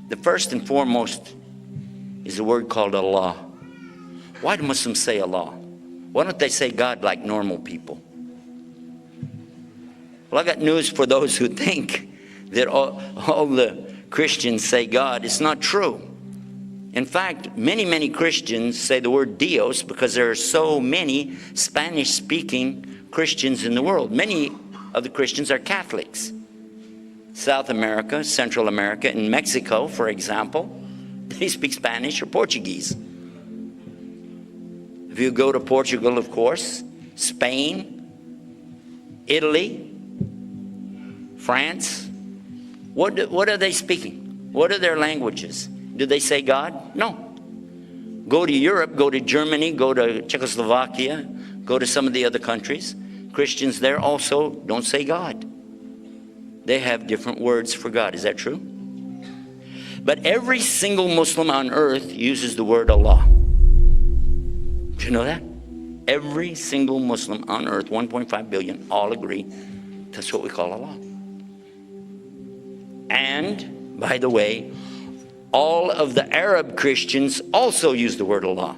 The first and foremost is a word called Allah. Why do Muslims say Allah? Why don't they say God like normal people? Well, I got news for those who think that all the Christians say God. It's not true. In fact, many Christians say the word Dios because there are so many Spanish-speaking Christians in the world. Many of the Christians are Catholics. South America, Central America, and Mexico, for example, they speak Spanish or Portuguese. If you go to Portugal, of course, Spain, Italy, France, what are they speaking? What are their languages? Do they say God? No. Go to Europe, go to Germany, go to Czechoslovakia, go to some of the other countries. Christians there also don't say God. They have different words for God. Is that true? But every single Muslim on earth uses the word Allah. Do you know that? Every single Muslim on earth, 1.5 billion, all agree that's what we call Allah. And, by the way, all of the Arab Christians also use the word Allah.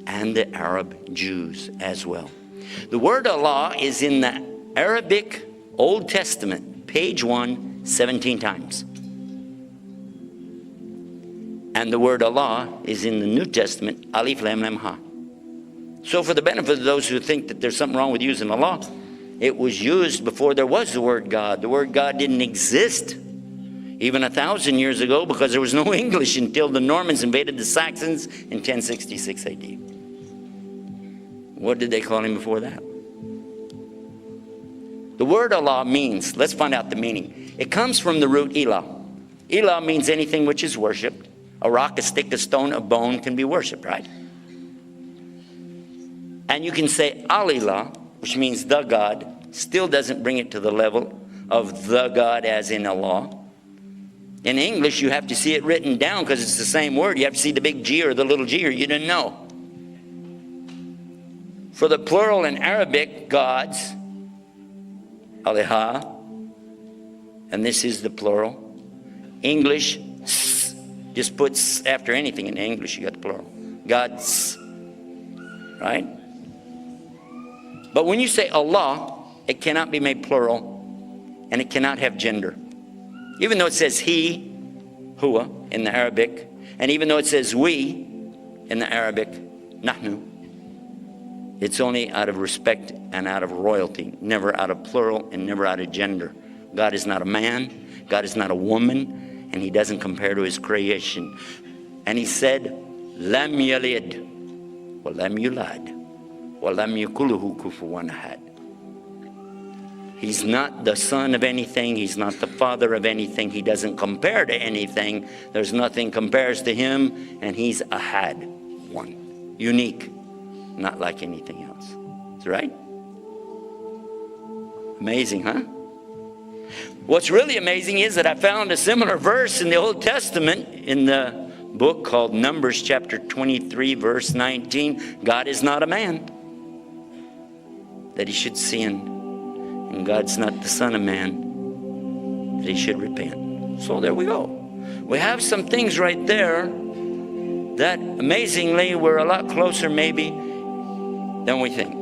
And the Arab Jews as well. The word Allah is in the Arabic Old Testament, page 1, 17 times. And the word Allah is in the New Testament, Alif Lam Lam Ha. So for the benefit of those who think that there's something wrong with using Allah, it was used before there was the word God. The word God didn't exist even 1,000 years ago because there was no English until the Normans invaded the Saxons in 1066 AD. What did they call him before that? The word Allah means, let's find out the meaning. It comes from the root ilah. Ilah means anything which is worshipped. A rock, a stick, a stone, a bone can be worshipped, right? And you can say Al-Ilah, which means the God, still doesn't bring it to the level of the God as in Allah. In English, you have to see it written down because it's the same word. You have to see the big G or the little G or you didn't know. For the plural in Arabic, gods, Aliha, and this is the plural. English, just puts after anything in English, you got the plural. Gods, right? But when you say Allah, it cannot be made plural, and it cannot have gender. Even though it says he, huwa, in the Arabic, and even though it says we, in the Arabic, nahnu, it's only out of respect and out of royalty, never out of plural and never out of gender. God is not a man, God is not a woman, and he doesn't compare to his creation. And he said, Lam yalid, wa lam yulad, wa lam yakuluhu kufuwan ahad. He's not the son of anything. He's not the father of anything. He doesn't compare to anything. There's nothing compares to him. And he's ahad, one, unique, not like anything else. That's right? Amazing, huh? What's really amazing is that I found a similar verse in the Old Testament in the book called Numbers chapter 23, verse 19. God is not a man that he should sin. And God's not the son of man that he should repent. So there we go. We have some things right there that amazingly we're a lot closer maybe than we think.